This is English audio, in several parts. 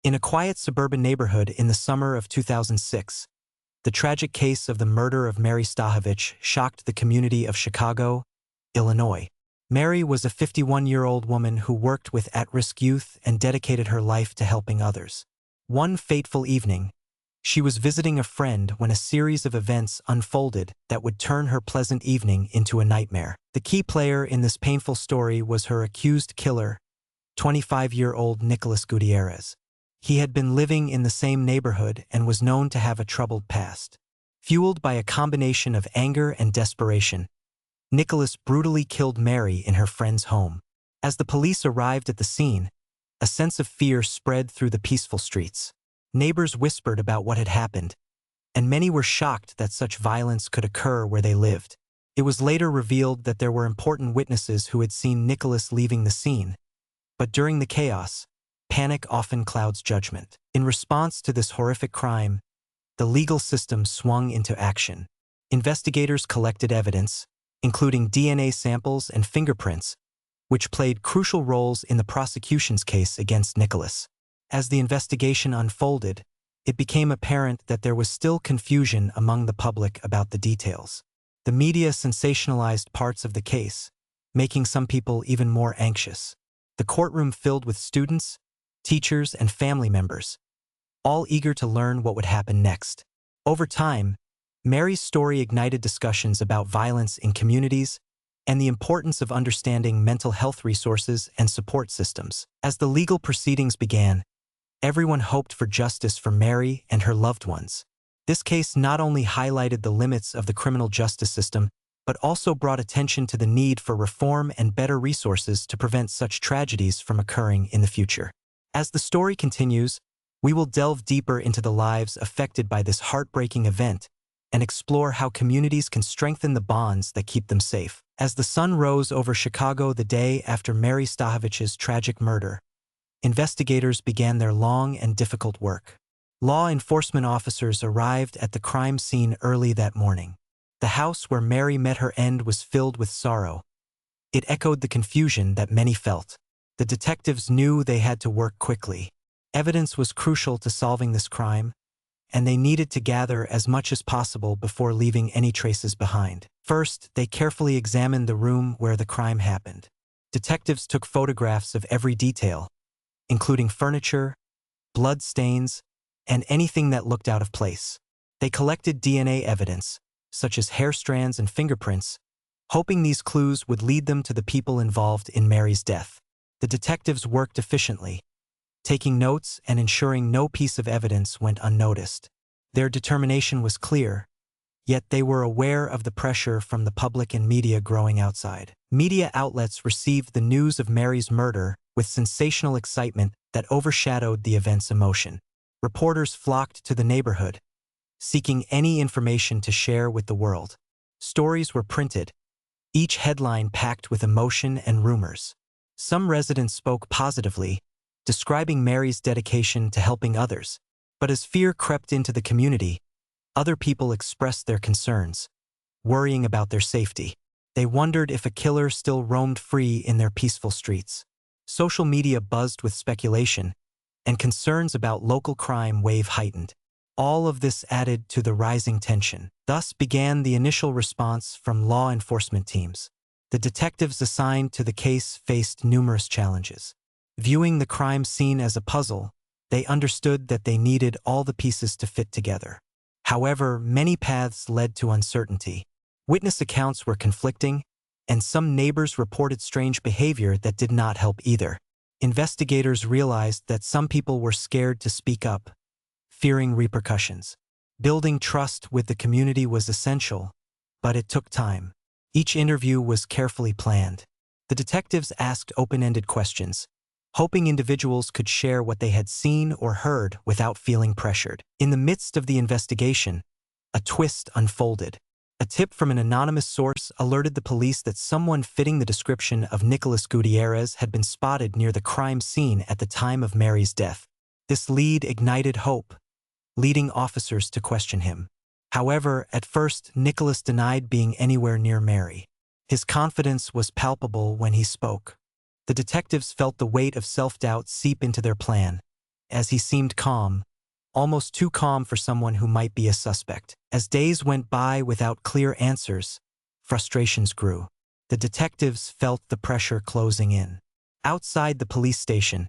In a quiet suburban neighborhood in the summer of 2006, the tragic case of the murder of Mary Stachowicz shocked the community of Chicago, Illinois. Mary was a 51-year-old woman who worked with at-risk youth and dedicated her life to helping others. One fateful evening, she was visiting a friend when a series of events unfolded that would turn her pleasant evening into a nightmare. The key player in this painful story was her accused killer, 25-year-old Nicholas Gutierrez. He had been living in the same neighborhood and was known to have a troubled past. Fueled by a combination of anger and desperation, Nicholas brutally killed Mary in her friend's home. As the police arrived at the scene, a sense of fear spread through the peaceful streets. Neighbors whispered about what had happened, and many were shocked that such violence could occur where they lived. It was later revealed that there were important witnesses who had seen Nicholas leaving the scene, but during the chaos, panic often clouds judgment. In response to this horrific crime, the legal system swung into action. Investigators collected evidence, including DNA samples and fingerprints, which played crucial roles in the prosecution's case against Nicholas. As the investigation unfolded, it became apparent that there was still confusion among the public about the details. The media sensationalized parts of the case, making some people even more anxious. The courtroom filled with students, teachers, and family members, all eager to learn what would happen next. Over time, Mary's story ignited discussions about violence in communities and the importance of understanding mental health resources and support systems. As the legal proceedings began, everyone hoped for justice for Mary and her loved ones. This case not only highlighted the limits of the criminal justice system, but also brought attention to the need for reform and better resources to prevent such tragedies from occurring in the future. As the story continues, we will delve deeper into the lives affected by this heartbreaking event and explore how communities can strengthen the bonds that keep them safe. As the sun rose over Chicago the day after Mary Stachowicz's tragic murder, investigators began their long and difficult work. Law enforcement officers arrived at the crime scene early that morning. The house where Mary met her end was filled with sorrow. It echoed the confusion that many felt. The detectives knew they had to work quickly. Evidence was crucial to solving this crime, and they needed to gather as much as possible before leaving any traces behind. First, they carefully examined the room where the crime happened. Detectives took photographs of every detail, including furniture, blood stains, and anything that looked out of place. They collected DNA evidence, such as hair strands and fingerprints, hoping these clues would lead them to the people involved in Mary's death. The detectives worked efficiently, taking notes and ensuring no piece of evidence went unnoticed. Their determination was clear, yet they were aware of the pressure from the public and media growing outside. Media outlets received the news of Mary's murder with sensational excitement that overshadowed the event's emotion. Reporters flocked to the neighborhood, seeking any information to share with the world. Stories were printed, each headline packed with emotion and rumors. Some residents spoke positively, describing Mary's dedication to helping others. But as fear crept into the community, other people expressed their concerns, worrying about their safety. They wondered if a killer still roamed free in their peaceful streets. Social media buzzed with speculation, and concerns about local crime wave heightened. All of this added to the rising tension. Thus began the initial response from law enforcement teams. The detectives assigned to the case faced numerous challenges. Viewing the crime scene as a puzzle, they understood that they needed all the pieces to fit together. However, many paths led to uncertainty. Witness accounts were conflicting, and some neighbors reported strange behavior that did not help either. Investigators realized that some people were scared to speak up, fearing repercussions. Building trust with the community was essential, but it took time. Each interview was carefully planned. The detectives asked open-ended questions, hoping individuals could share what they had seen or heard without feeling pressured. In the midst of the investigation, a twist unfolded. A tip from an anonymous source alerted the police that someone fitting the description of Nicholas Gutierrez had been spotted near the crime scene at the time of Mary's death. This lead ignited hope, leading officers to question him. However, at first, Nicholas denied being anywhere near Mary. His confidence was palpable when he spoke. The detectives felt the weight of self-doubt seep into their plan, as he seemed calm, almost too calm for someone who might be a suspect. As days went by without clear answers, frustrations grew. The detectives felt the pressure closing in. Outside the police station,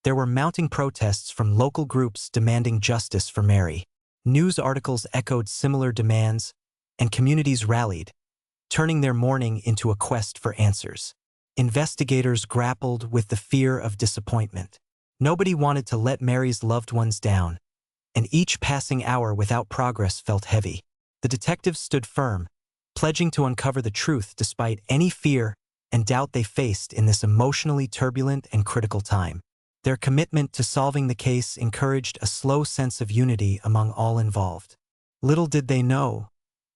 there were mounting protests from local groups demanding justice for Mary. News articles echoed similar demands, and communities rallied, turning their mourning into a quest for answers. Investigators grappled with the fear of disappointment. Nobody wanted to let Mary's loved ones down, and each passing hour without progress felt heavy. The detectives stood firm, pledging to uncover the truth despite any fear and doubt they faced in this emotionally turbulent and critical time. Their commitment to solving the case encouraged a slow sense of unity among all involved. Little did they know,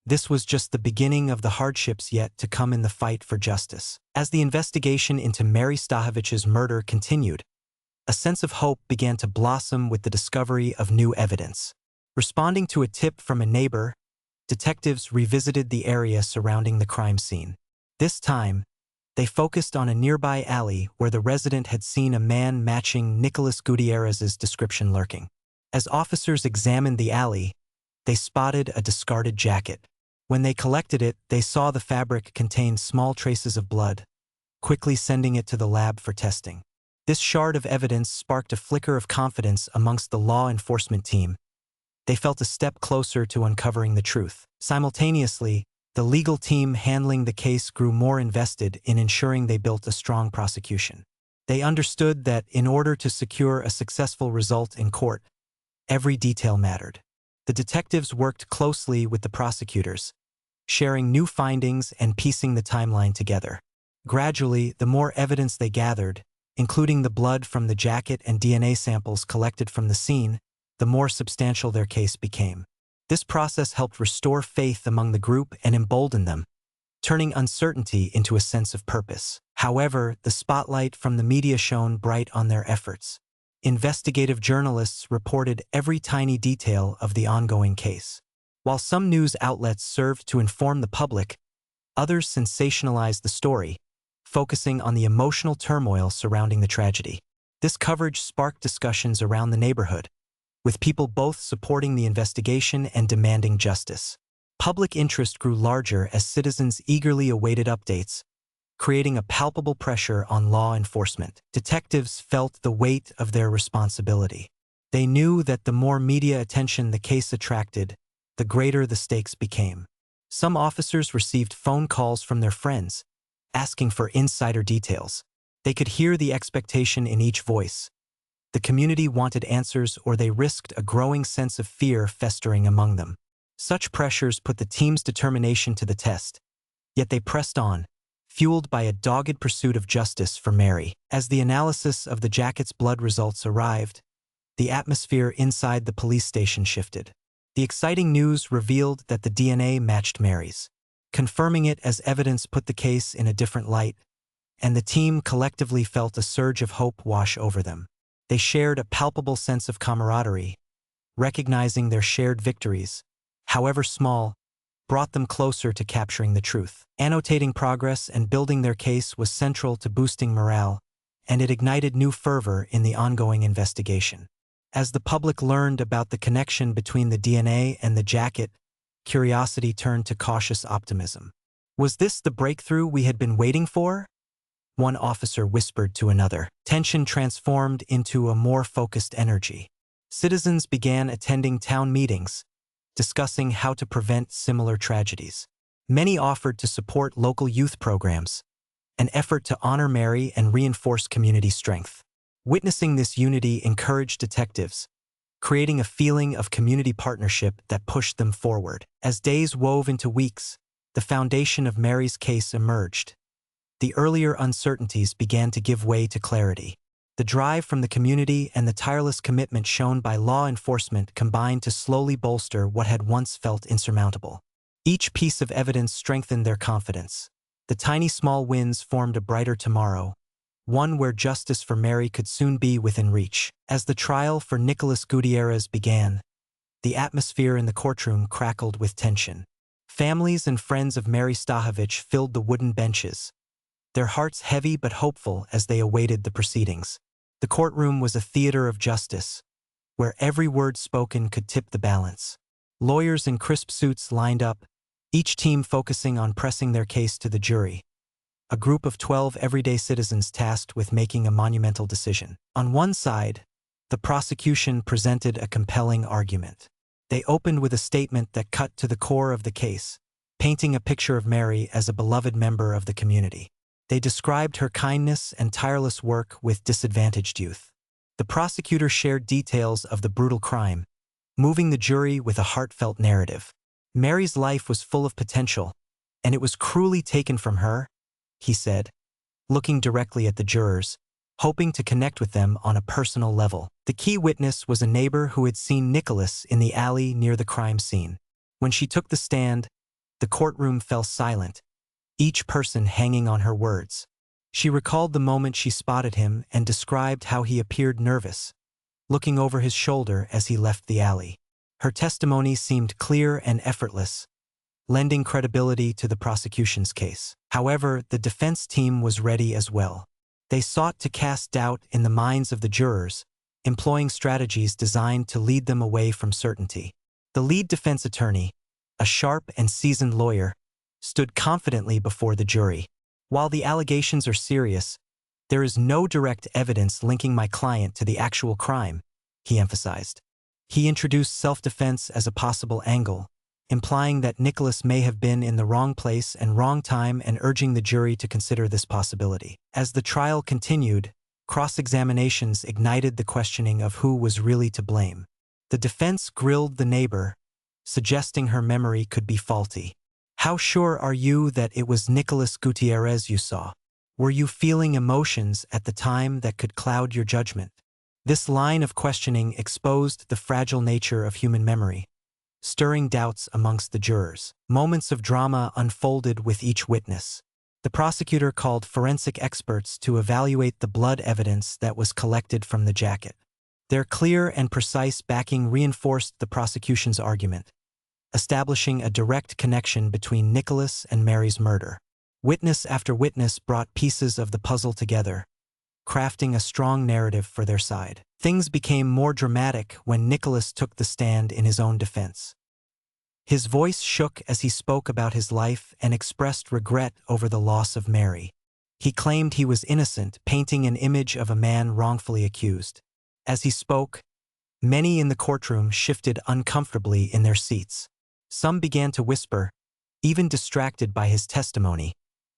this was just the beginning of the hardships yet to come in the fight for justice. As the investigation into Mary Stachowicz's murder continued, a sense of hope began to blossom with the discovery of new evidence. Responding to a tip from a neighbor, detectives revisited the area surrounding the crime scene. This time, they focused on a nearby alley where the resident had seen a man matching Nicholas Gutierrez's description lurking. As officers examined the alley, they spotted a discarded jacket. When they collected it, they saw the fabric contained small traces of blood, quickly sending it to the lab for testing. This shard of evidence sparked a flicker of confidence amongst the law enforcement team. They felt a step closer to uncovering the truth. Simultaneously, the legal team handling the case grew more invested in ensuring they built a strong prosecution. They understood that in order to secure a successful result in court, every detail mattered. The detectives worked closely with the prosecutors, sharing new findings and piecing the timeline together. Gradually, the more evidence they gathered, including the blood from the jacket and DNA samples collected from the scene, the more substantial their case became. This process helped restore faith among the group and embolden them, turning uncertainty into a sense of purpose. However, the spotlight from the media shone bright on their efforts. Investigative journalists reported every tiny detail of the ongoing case. While some news outlets served to inform the public, others sensationalized the story, focusing on the emotional turmoil surrounding the tragedy. This coverage sparked discussions around the neighborhood, with people both supporting the investigation and demanding justice. Public interest grew larger as citizens eagerly awaited updates, creating a palpable pressure on law enforcement. Detectives felt the weight of their responsibility. They knew that the more media attention the case attracted, the greater the stakes became. Some officers received phone calls from their friends, asking for insider details. They could hear the expectation in each voice. The community wanted answers, or they risked a growing sense of fear festering among them. Such pressures put the team's determination to the test, yet they pressed on, fueled by a dogged pursuit of justice for Mary. As the analysis of the jacket's blood results arrived, the atmosphere inside the police station shifted. The exciting news revealed that the DNA matched Mary's. Confirming it as evidence put the case in a different light, and the team collectively felt a surge of hope wash over them. They shared a palpable sense of camaraderie, recognizing their shared victories, however small, brought them closer to capturing the truth. Annotating progress and building their case was central to boosting morale, and it ignited new fervor in the ongoing investigation. As the public learned about the connection between the DNA and the jacket, curiosity turned to cautious optimism. Was this the breakthrough we had been waiting for? One officer whispered to another. Tension transformed into a more focused energy. Citizens began attending town meetings, discussing how to prevent similar tragedies. Many offered to support local youth programs, an effort to honor Mary and reinforce community strength. Witnessing this unity encouraged detectives, creating a feeling of community partnership that pushed them forward. As days wove into weeks, the foundation of Mary's case emerged. The earlier uncertainties began to give way to clarity. The drive from the community and the tireless commitment shown by law enforcement combined to slowly bolster what had once felt insurmountable. Each piece of evidence strengthened their confidence. The tiny small wins formed a brighter tomorrow, one where justice for Mary could soon be within reach. As the trial for Nicholas Gutierrez began, the atmosphere in the courtroom crackled with tension. Families and friends of Mary Stachowicz filled the wooden benches, their hearts heavy but hopeful as they awaited the proceedings. The courtroom was a theater of justice, where every word spoken could tip the balance. Lawyers in crisp suits lined up, each team focusing on pressing their case to the jury. A group of 12 everyday citizens tasked with making a monumental decision. On one side, the prosecution presented a compelling argument. They opened with a statement that cut to the core of the case, painting a picture of Mary as a beloved member of the community. They described her kindness and tireless work with disadvantaged youth. The prosecutor shared details of the brutal crime, moving the jury with a heartfelt narrative. Mary's life was full of potential, and it was cruelly taken from her, he said, looking directly at the jurors, hoping to connect with them on a personal level. The key witness was a neighbor who had seen Nicholas in the alley near the crime scene. When she took the stand, the courtroom fell silent, each person hanging on her words. She recalled the moment she spotted him and described how he appeared nervous, looking over his shoulder as he left the alley. Her testimony seemed clear and effortless, lending credibility to the prosecution's case. However, the defense team was ready as well. They sought to cast doubt in the minds of the jurors, employing strategies designed to lead them away from certainty. The lead defense attorney, a sharp and seasoned lawyer, stood confidently before the jury. While the allegations are serious, there is no direct evidence linking my client to the actual crime, he emphasized. He introduced self-defense as a possible angle, implying that Nicholas may have been in the wrong place and wrong time and urging the jury to consider this possibility. As the trial continued, cross-examinations ignited the questioning of who was really to blame. The defense grilled the neighbor, suggesting her memory could be faulty. How sure are you that it was Nicholas Gutierrez you saw? Were you feeling emotions at the time that could cloud your judgment? This line of questioning exposed the fragile nature of human memory, stirring doubts amongst the jurors. Moments of drama unfolded with each witness. The prosecutor called forensic experts to evaluate the blood evidence that was collected from the jacket. Their clear and precise backing reinforced the prosecution's argument, establishing a direct connection between Nicholas and Mary's murder. Witness after witness brought pieces of the puzzle together, crafting a strong narrative for their side. Things became more dramatic when Nicholas took the stand in his own defense. His voice shook as he spoke about his life and expressed regret over the loss of Mary. He claimed he was innocent, painting an image of a man wrongfully accused. As he spoke, many in the courtroom shifted uncomfortably in their seats. Some began to whisper, even distracted by his testimony,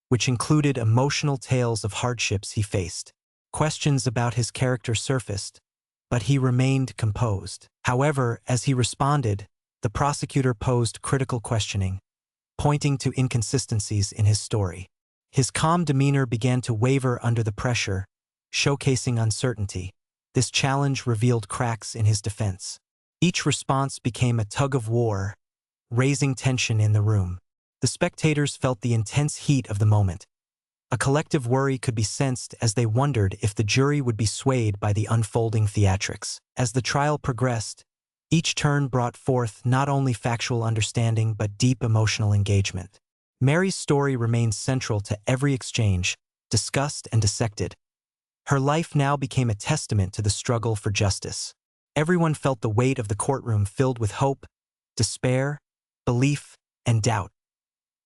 which included emotional tales of hardships he faced. Questions about his character surfaced, but he remained composed. However, as he responded, the prosecutor posed critical questioning, pointing to inconsistencies in his story. His calm demeanor began to waver under the pressure, showcasing uncertainty. This challenge revealed cracks in his defense. Each response became a tug-of-war, raising tension in the room. The spectators felt the intense heat of the moment. A collective worry could be sensed as they wondered if the jury would be swayed by the unfolding theatrics. As the trial progressed, each turn brought forth not only factual understanding but deep emotional engagement. Mary's story remained central to every exchange, discussed and dissected. Her life now became a testament to the struggle for justice. Everyone felt the weight of the courtroom filled with hope, despair, belief, and doubt,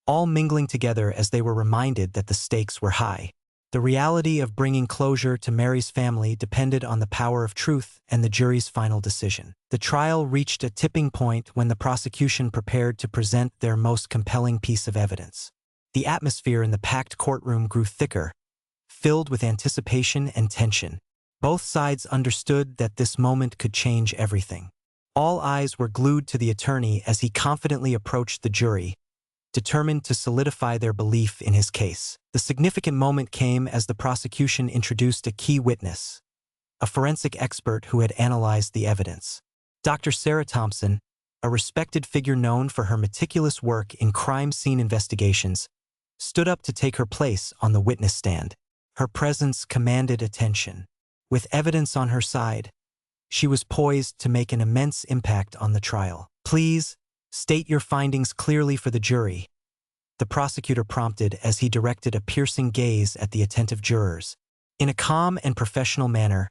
all mingling together as they were reminded that the stakes were high. The reality of bringing closure to Mary's family depended on the power of truth and the jury's final decision. The trial reached a tipping point when the prosecution prepared to present their most compelling piece of evidence. The atmosphere in the packed courtroom grew thicker, filled with anticipation and tension. Both sides understood that this moment could change everything. All eyes were glued to the attorney as he confidently approached the jury, determined to solidify their belief in his case. The significant moment came as the prosecution introduced a key witness, a forensic expert who had analyzed the evidence. Dr. Sarah Thompson, a respected figure known for her meticulous work in crime scene investigations, stood up to take her place on the witness stand. Her presence commanded attention. With evidence on her side, she was poised to make an immense impact on the trial. "Please, state your findings clearly for the jury," the prosecutor prompted as he directed a piercing gaze at the attentive jurors. In a calm and professional manner,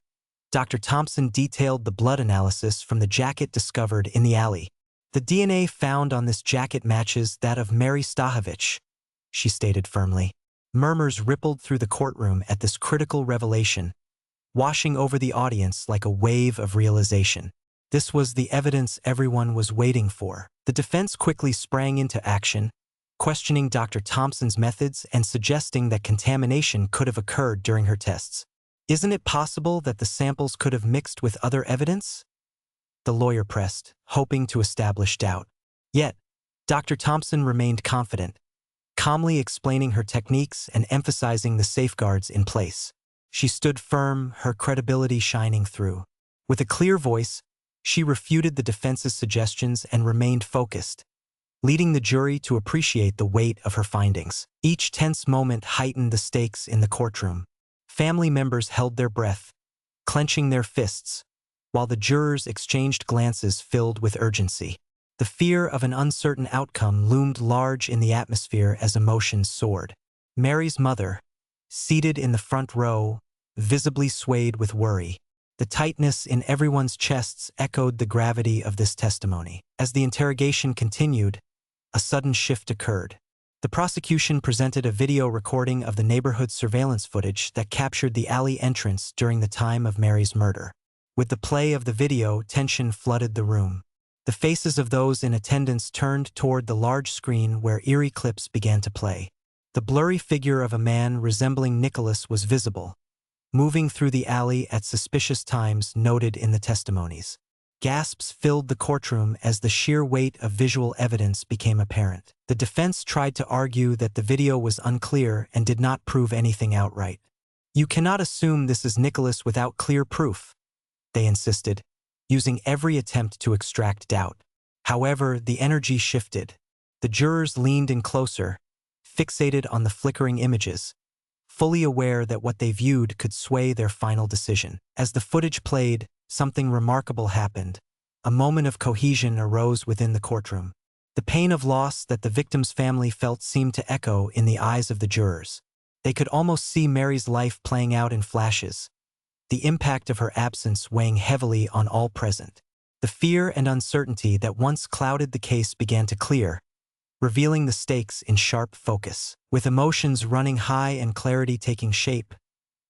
Dr. Thompson detailed the blood analysis from the jacket discovered in the alley. "The DNA found on this jacket matches that of Mary Stachowicz," she stated firmly. Murmurs rippled through the courtroom at this critical revelation, washing over the audience like a wave of realization. This was the evidence everyone was waiting for. The defense quickly sprang into action, questioning Dr. Thompson's methods and suggesting that contamination could have occurred during her tests. "Isn't it possible that the samples could have mixed with other evidence?" the lawyer pressed, hoping to establish doubt. Yet, Dr. Thompson remained confident, calmly explaining her techniques and emphasizing the safeguards in place. She stood firm, her credibility shining through. With a clear voice, she refuted the defense's suggestions and remained focused, leading the jury to appreciate the weight of her findings. Each tense moment heightened the stakes in the courtroom. Family members held their breath, clenching their fists, while the jurors exchanged glances filled with urgency. The fear of an uncertain outcome loomed large in the atmosphere as emotions soared. Mary's mother, seated in the front row, visibly swayed with worry. The tightness in everyone's chests echoed the gravity of this testimony. As the interrogation continued, a sudden shift occurred. The prosecution presented a video recording of the neighborhood surveillance footage that captured the alley entrance during the time of Mary's murder. With the play of the video, tension flooded the room. The faces of those in attendance turned toward the large screen where eerie clips began to play. The blurry figure of a man resembling Nicholas was visible, moving through the alley at suspicious times noted in the testimonies. Gasps filled the courtroom as the sheer weight of visual evidence became apparent. The defense tried to argue that the video was unclear and did not prove anything outright. "You cannot assume this is Nicholas without clear proof," they insisted, using every attempt to extract doubt. However, the energy shifted. The jurors leaned in closer, fixated on the flickering images, fully aware that what they viewed could sway their final decision. As the footage played, something remarkable happened. A moment of cohesion arose within the courtroom. The pain of loss that the victim's family felt seemed to echo in the eyes of the jurors. They could almost see Mary's life playing out in flashes, the impact of her absence weighing heavily on all present. The fear and uncertainty that once clouded the case began to clear, revealing the stakes in sharp focus. With emotions running high and clarity taking shape,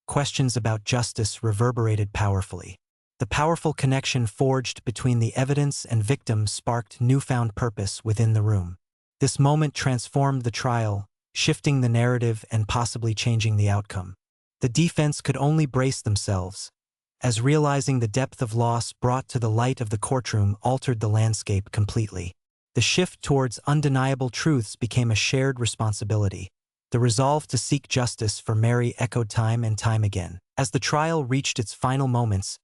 questions about justice reverberated powerfully. The powerful connection forged between the evidence and victim sparked newfound purpose within the room. This moment transformed the trial, shifting the narrative and possibly changing the outcome. The defense could only brace themselves, as realizing the depth of loss brought to the light of the courtroom altered the landscape completely. The shift towards undeniable truths became a shared responsibility. The resolve to seek justice for Mary echoed time and time again. As the trial reached its final moments,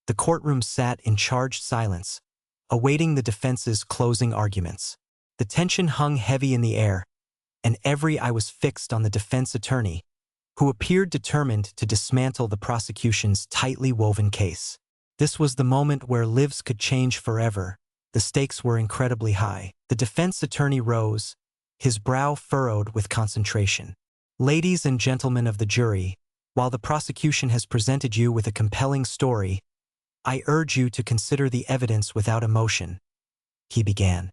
the courtroom sat in charged silence, awaiting the defense's closing arguments. The tension hung heavy in the air, and every eye was fixed on the defense attorney, who appeared determined to dismantle the prosecution's tightly woven case. This was the moment where lives could change forever. The stakes were incredibly high. The defense attorney rose, his brow furrowed with concentration. "Ladies and gentlemen of the jury, while the prosecution has presented you with a compelling story, I urge you to consider the evidence without emotion," he began.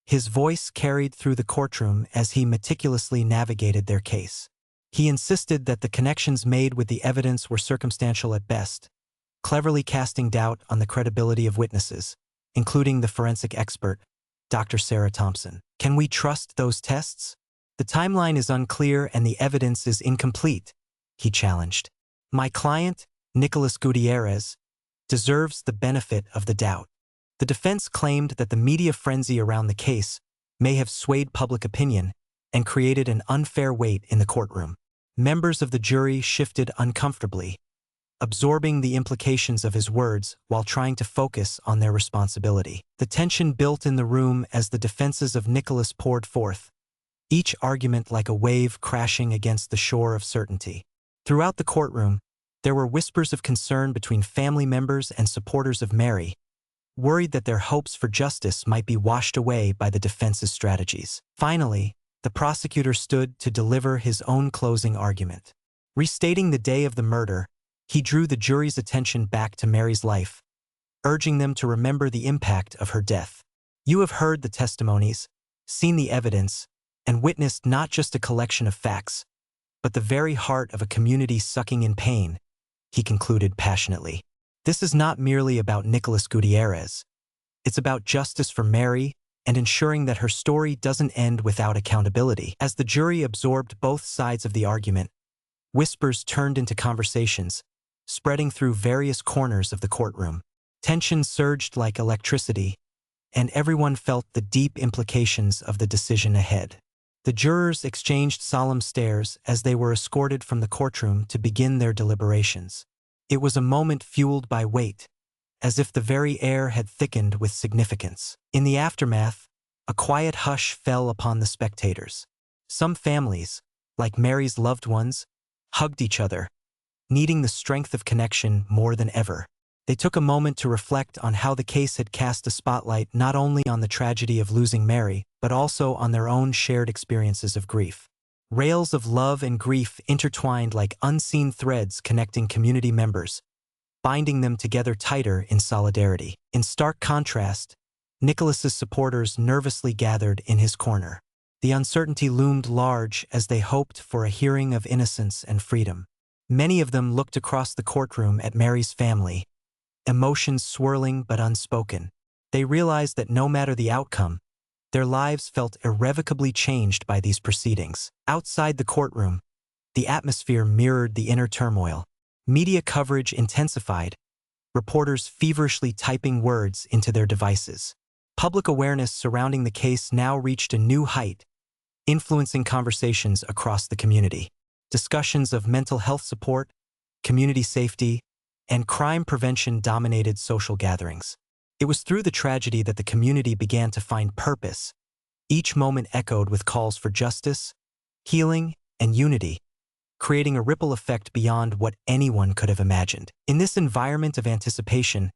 His voice carried through the courtroom as he meticulously navigated their case. He insisted that the connections made with the evidence were circumstantial at best, cleverly casting doubt on the credibility of witnesses, including the forensic expert, Dr. Sarah Thompson. "Can we trust those tests? The timeline is unclear and the evidence is incomplete," he challenged. "My client, Nicholas Gutierrez, deserves the benefit of the doubt." The defense claimed that the media frenzy around the case may have swayed public opinion and created an unfair weight in the courtroom. Members of the jury shifted uncomfortably, absorbing the implications of his words while trying to focus on their responsibility. The tension built in the room as the defenses of Nicholas poured forth, each argument like a wave crashing against the shore of certainty. Throughout the courtroom, there were whispers of concern between family members and supporters of Mary, worried that their hopes for justice might be washed away by the defense's strategies. Finally, the prosecutor stood to deliver his own closing argument. Restating the day of the murder, He drew the jury's attention back to Mary's life, urging them to remember the impact of her death. You have heard the testimonies, seen the evidence, and witnessed not just a collection of facts, but the very heart of a community sucking in pain, he concluded passionately. This is not merely about Nicholas Gutierrez. It's about justice for Mary and ensuring that her story doesn't end without accountability. As the jury absorbed both sides of the argument, whispers turned into conversations, spreading through various corners of the courtroom. Tension surged like electricity, and everyone felt the deep implications of the decision ahead. The jurors exchanged solemn stares as they were escorted from the courtroom to begin their deliberations. It was a moment fueled by weight, as if the very air had thickened with significance. In the aftermath, a quiet hush fell upon the spectators. Some families, like Mary's loved ones, hugged each other, needing the strength of connection more than ever. They took a moment to reflect on how the case had cast a spotlight not only on the tragedy of losing Mary, but also on their own shared experiences of grief. Rails of love and grief intertwined like unseen threads connecting community members, binding them together tighter in solidarity. In stark contrast, Nicholas's supporters nervously gathered in his corner. The uncertainty loomed large as they hoped for a hearing of innocence and freedom. Many of them looked across the courtroom at Mary's family, emotions swirling but unspoken. They realized that no matter the outcome, their lives felt irrevocably changed by these proceedings. Outside the courtroom, the atmosphere mirrored the inner turmoil. Media coverage intensified, reporters feverishly typing words into their devices. Public awareness surrounding the case now reached a new height, influencing conversations across the community. Discussions of mental health support, community safety, and crime prevention dominated social gatherings. It was through the tragedy that the community began to find purpose. Each moment echoed with calls for justice, healing, and unity, creating a ripple effect beyond what anyone could have imagined. In this environment of anticipation,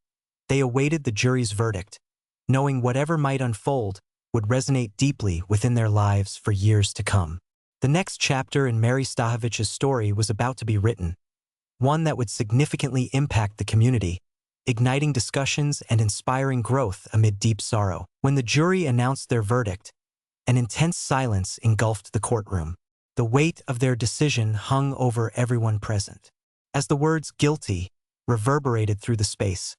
they awaited the jury's verdict, knowing whatever might unfold would resonate deeply within their lives for years to come. The next chapter in Mary Stachowicz's story was about to be written, one that would significantly impact the community, igniting discussions and inspiring growth amid deep sorrow. When the jury announced their verdict, an intense silence engulfed the courtroom. The weight of their decision hung over everyone present. As the words "guilty" reverberated through the space,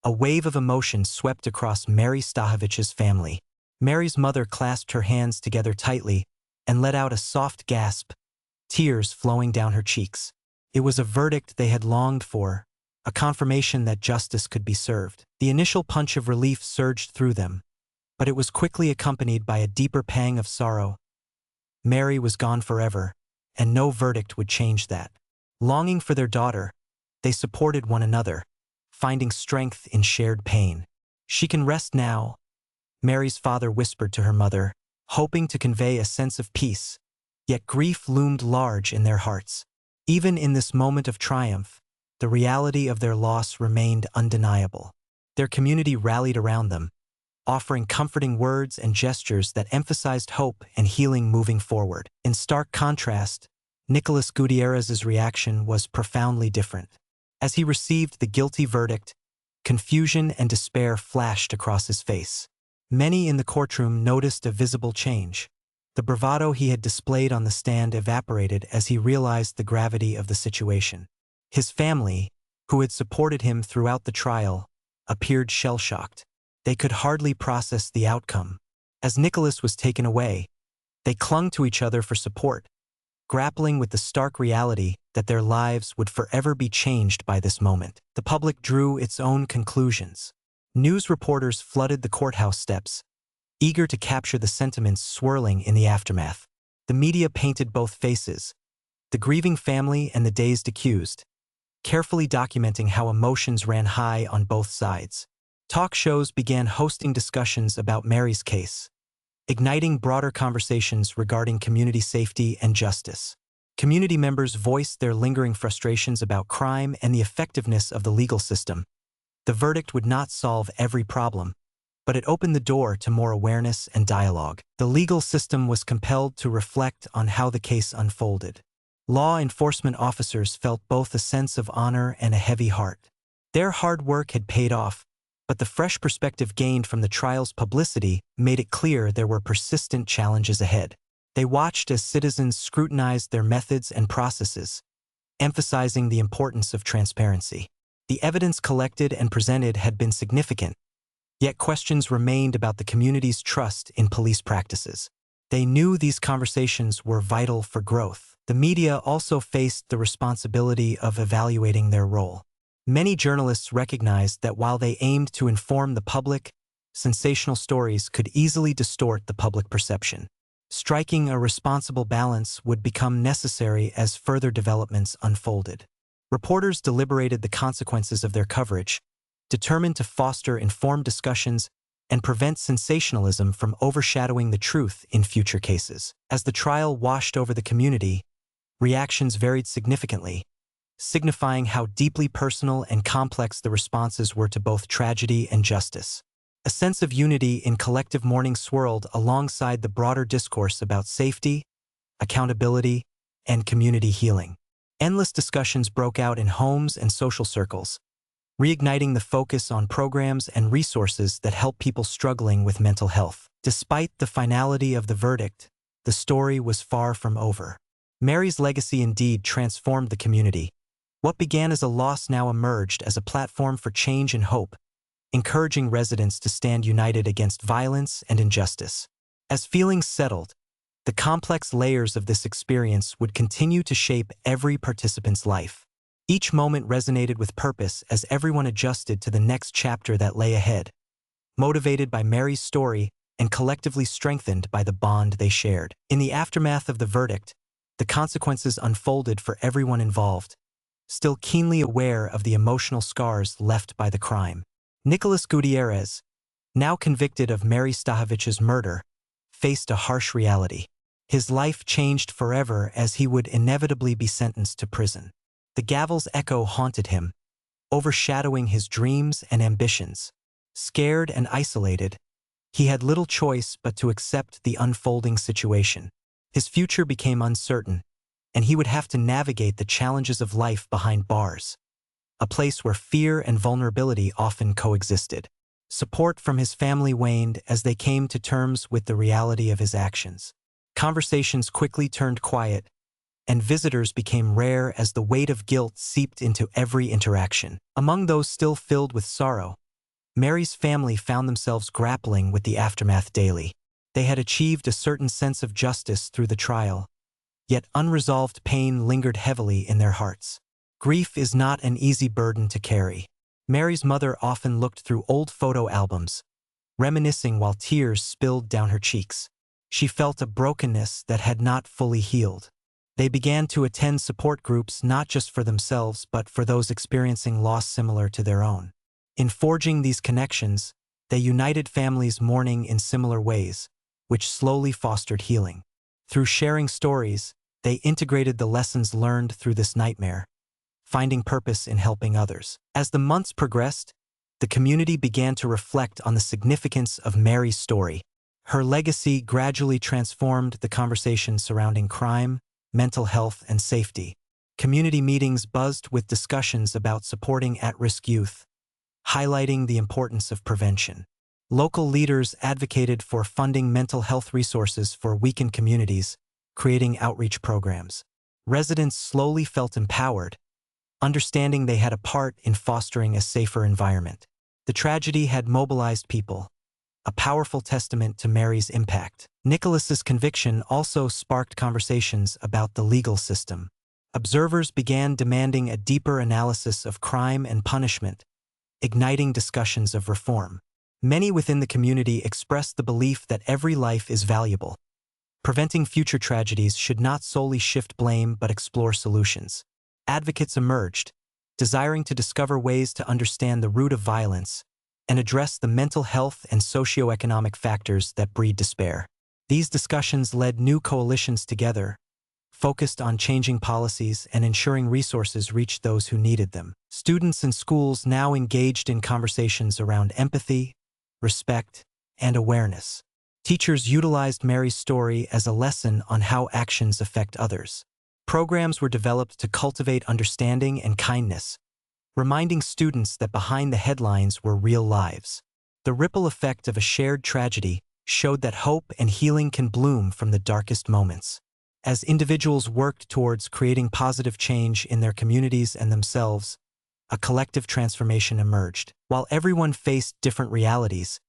a wave of emotion swept across Mary Stachowicz's family. Mary's mother clasped her hands together tightly and let out a soft gasp, tears flowing down her cheeks. It was a verdict they had longed for, a confirmation that justice could be served. The initial punch of relief surged through them, but it was quickly accompanied by a deeper pang of sorrow. Mary was gone forever, and no verdict would change that. Longing for their daughter, they supported one another, finding strength in shared pain. "She can rest now," Mary's father whispered to her mother, hoping to convey a sense of peace, yet grief loomed large in their hearts. Even in this moment of triumph, the reality of their loss remained undeniable. Their community rallied around them, offering comforting words and gestures that emphasized hope and healing moving forward. In stark contrast, Nicholas Gutierrez's reaction was profoundly different. As he received the guilty verdict, confusion and despair flashed across his face. Many in the courtroom noticed a visible change. The bravado he had displayed on the stand evaporated as he realized the gravity of the situation. His family, who had supported him throughout the trial, appeared shell-shocked. They could hardly process the outcome. As Nicholas was taken away, they clung to each other for support, grappling with the stark reality that their lives would forever be changed by this moment. The public drew its own conclusions. News reporters flooded the courthouse steps, eager to capture the sentiments swirling in the aftermath. The media painted both faces, the grieving family and the dazed accused, carefully documenting how emotions ran high on both sides. Talk shows began hosting discussions about Mary's case, igniting broader conversations regarding community safety and justice. Community members voiced their lingering frustrations about crime and the effectiveness of the legal system. The verdict would not solve every problem, but it opened the door to more awareness and dialogue. The legal system was compelled to reflect on how the case unfolded. Law enforcement officers felt both a sense of honor and a heavy heart. Their hard work had paid off, but the fresh perspective gained from the trial's publicity made it clear there were persistent challenges ahead. They watched as citizens scrutinized their methods and processes, emphasizing the importance of transparency. The evidence collected and presented had been significant, yet questions remained about the community's trust in police practices. They knew these conversations were vital for growth. The media also faced the responsibility of evaluating their role. Many journalists recognized that while they aimed to inform the public, sensational stories could easily distort the public perception. Striking a responsible balance would become necessary as further developments unfolded. Reporters deliberated the consequences of their coverage, determined to foster informed discussions and prevent sensationalism from overshadowing the truth in future cases. As the trial washed over the community, reactions varied significantly, signifying how deeply personal and complex the responses were to both tragedy and justice. A sense of unity in collective mourning swirled alongside the broader discourse about safety, accountability, and community healing. Endless discussions broke out in homes and social circles, reigniting the focus on programs and resources that help people struggling with mental health. Despite the finality of the verdict, the story was far from over. Mary's legacy indeed transformed the community. What began as a loss now emerged as a platform for change and hope, encouraging residents to stand united against violence and injustice. As feelings settled, the complex layers of this experience would continue to shape every participant's life. Each moment resonated with purpose as everyone adjusted to the next chapter that lay ahead, motivated by Mary's story and collectively strengthened by the bond they shared. In the aftermath of the verdict, the consequences unfolded for everyone involved, still keenly aware of the emotional scars left by the crime. Nicholas Gutierrez, now convicted of Mary Stachowicz's murder, faced a harsh reality. His life changed forever as he would inevitably be sentenced to prison. The gavel's echo haunted him, overshadowing his dreams and ambitions. Scared and isolated, he had little choice but to accept the unfolding situation. His future became uncertain, and he would have to navigate the challenges of life behind bars, a place where fear and vulnerability often coexisted. Support from his family waned as they came to terms with the reality of his actions. Conversations quickly turned quiet, and visitors became rare as the weight of guilt seeped into every interaction. Among those still filled with sorrow, Mary's family found themselves grappling with the aftermath daily. They had achieved a certain sense of justice through the trial, yet unresolved pain lingered heavily in their hearts. Grief is not an easy burden to carry. Mary's mother often looked through old photo albums, reminiscing while tears spilled down her cheeks. She felt a brokenness that had not fully healed. They began to attend support groups not just for themselves but for those experiencing loss similar to their own. In forging these connections, they united families mourning in similar ways, which slowly fostered healing. Through sharing stories, they integrated the lessons learned through this nightmare, finding purpose in helping others. As the months progressed, the community began to reflect on the significance of Mary's story. Her legacy gradually transformed the conversation surrounding crime, mental health, and safety. Community meetings buzzed with discussions about supporting at-risk youth, highlighting the importance of prevention. Local leaders advocated for funding mental health resources for weakened communities, creating outreach programs. Residents slowly felt empowered, understanding they had a part in fostering a safer environment. The tragedy had mobilized people, a powerful testament to Mary's impact. Nicholas's conviction also sparked conversations about the legal system. Observers began demanding a deeper analysis of crime and punishment, igniting discussions of reform. Many within the community expressed the belief that every life is valuable. Preventing future tragedies should not solely shift blame but explore solutions. Advocates emerged, desiring to discover ways to understand the root of violence and address the mental health and socioeconomic factors that breed despair. These discussions led new coalitions together, focused on changing policies and ensuring resources reached those who needed them. Students and schools now engaged in conversations around empathy, respect, and awareness. Teachers utilized Mary's story as a lesson on how actions affect others. Programs were developed to cultivate understanding and kindness, reminding students that behind the headlines were real lives. The ripple effect of a shared tragedy showed that hope and healing can bloom from the darkest moments. As individuals worked towards creating positive change in their communities and themselves, a collective transformation emerged. While everyone faced different realities,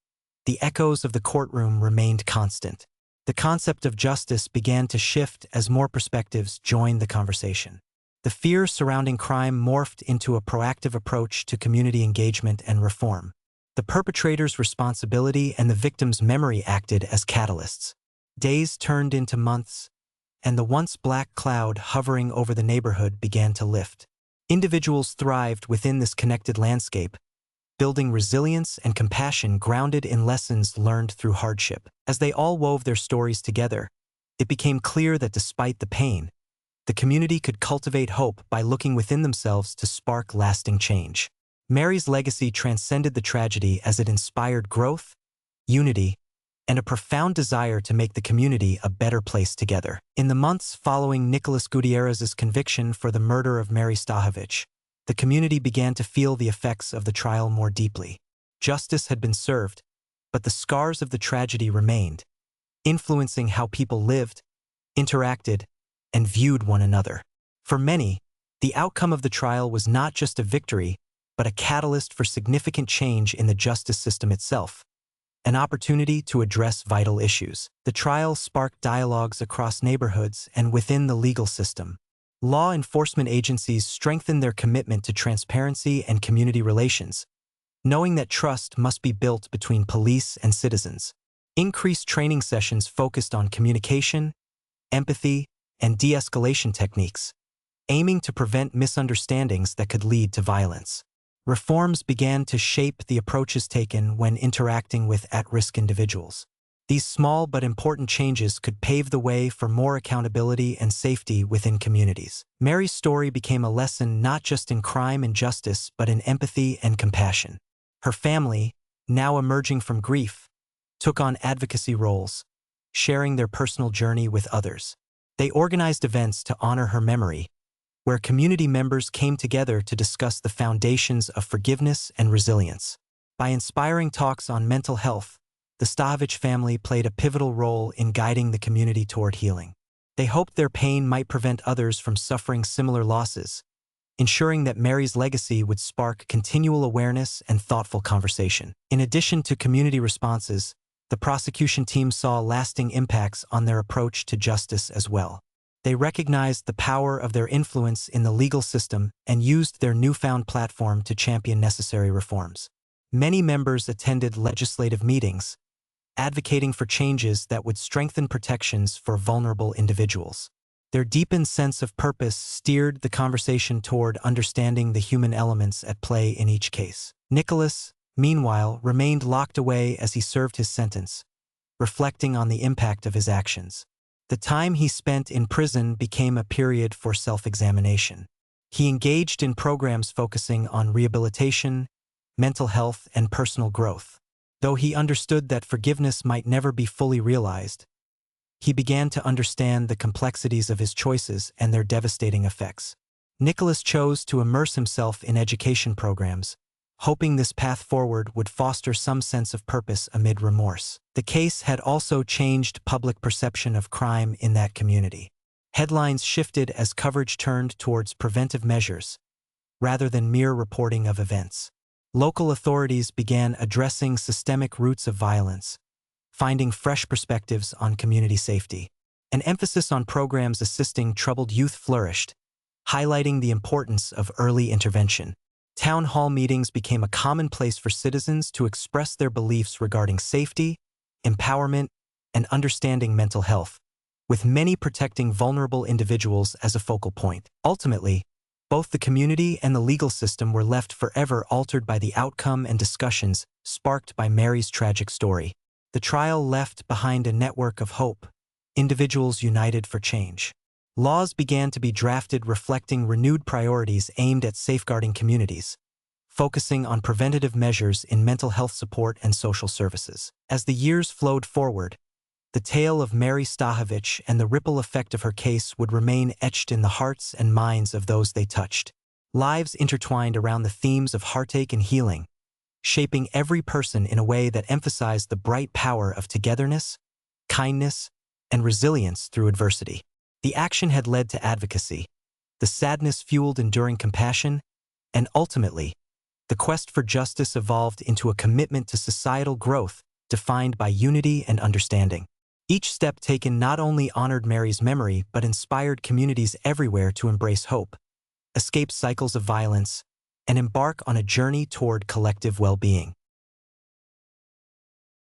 the echoes of the courtroom remained constant. The concept of justice began to shift as more perspectives joined the conversation. The fear surrounding crime morphed into a proactive approach to community engagement and reform. The perpetrator's responsibility and the victim's memory acted as catalysts. Days turned into months, and the once black cloud hovering over the neighborhood began to lift. Individuals thrived within this connected landscape, building resilience and compassion grounded in lessons learned through hardship. As they all wove their stories together, it became clear that despite the pain, the community could cultivate hope by looking within themselves to spark lasting change. Mary's legacy transcended the tragedy as it inspired growth, unity, and a profound desire to make the community a better place together. In the months following Nicholas Gutierrez's conviction for the murder of Mary Stachowicz, the community began to feel the effects of the trial more deeply. Justice had been served, but the scars of the tragedy remained, influencing how people lived, interacted, and viewed one another. For many, the outcome of the trial was not just a victory, but a catalyst for significant change in the justice system itself, an opportunity to address vital issues. The trial sparked dialogues across neighborhoods and within the legal system. Law enforcement agencies strengthened their commitment to transparency and community relations, knowing that trust must be built between police and citizens. Increased training sessions focused on communication, empathy, and de-escalation techniques, aiming to prevent misunderstandings that could lead to violence. Reforms began to shape the approaches taken when interacting with at-risk individuals. These small but important changes could pave the way for more accountability and safety within communities. Mary's story became a lesson not just in crime and justice, but in empathy and compassion. Her family, now emerging from grief, took on advocacy roles, sharing their personal journey with others. They organized events to honor her memory, where community members came together to discuss the foundations of forgiveness and resilience. By inspiring talks on mental health, the Stachowicz family played a pivotal role in guiding the community toward healing. They hoped their pain might prevent others from suffering similar losses, ensuring that Mary's legacy would spark continual awareness and thoughtful conversation. In addition to community responses, the prosecution team saw lasting impacts on their approach to justice as well. They recognized the power of their influence in the legal system and used their newfound platform to champion necessary reforms. Many members attended legislative meetings, advocating for changes that would strengthen protections for vulnerable individuals. Their deepened sense of purpose steered the conversation toward understanding the human elements at play in each case. Nicholas, meanwhile, remained locked away as he served his sentence, reflecting on the impact of his actions. The time he spent in prison became a period for self-examination. He engaged in programs focusing on rehabilitation, mental health, and personal growth. Though he understood that forgiveness might never be fully realized, he began to understand the complexities of his choices and their devastating effects. Nicholas chose to immerse himself in education programs, hoping this path forward would foster some sense of purpose amid remorse. The case had also changed public perception of crime in that community. Headlines shifted as coverage turned towards preventive measures, rather than mere reporting of events. Local authorities began addressing systemic roots of violence, finding fresh perspectives on community safety. An emphasis on programs assisting troubled youth flourished, highlighting the importance of early intervention. Town hall meetings became a common place for citizens to express their beliefs regarding safety, empowerment, and understanding mental health, with many protecting vulnerable individuals as a focal point. Ultimately, both the community and the legal system were left forever altered by the outcome and discussions sparked by Mary's tragic story. The trial left behind a network of hope, individuals united for change. Laws began to be drafted reflecting renewed priorities aimed at safeguarding communities, focusing on preventative measures in mental health support and social services. As the years flowed forward, The tale of Mary Stachowicz and the ripple effect of her case would remain etched in the hearts and minds of those they touched. Lives intertwined around the themes of heartache and healing, shaping every person in a way that emphasized the bright power of togetherness, kindness, and resilience through adversity. The action had led to advocacy, the sadness fueled enduring compassion, and ultimately, the quest for justice evolved into a commitment to societal growth defined by unity and understanding. Each step taken not only honored Mary's memory but inspired communities everywhere to embrace hope, escape cycles of violence, and embark on a journey toward collective well-being.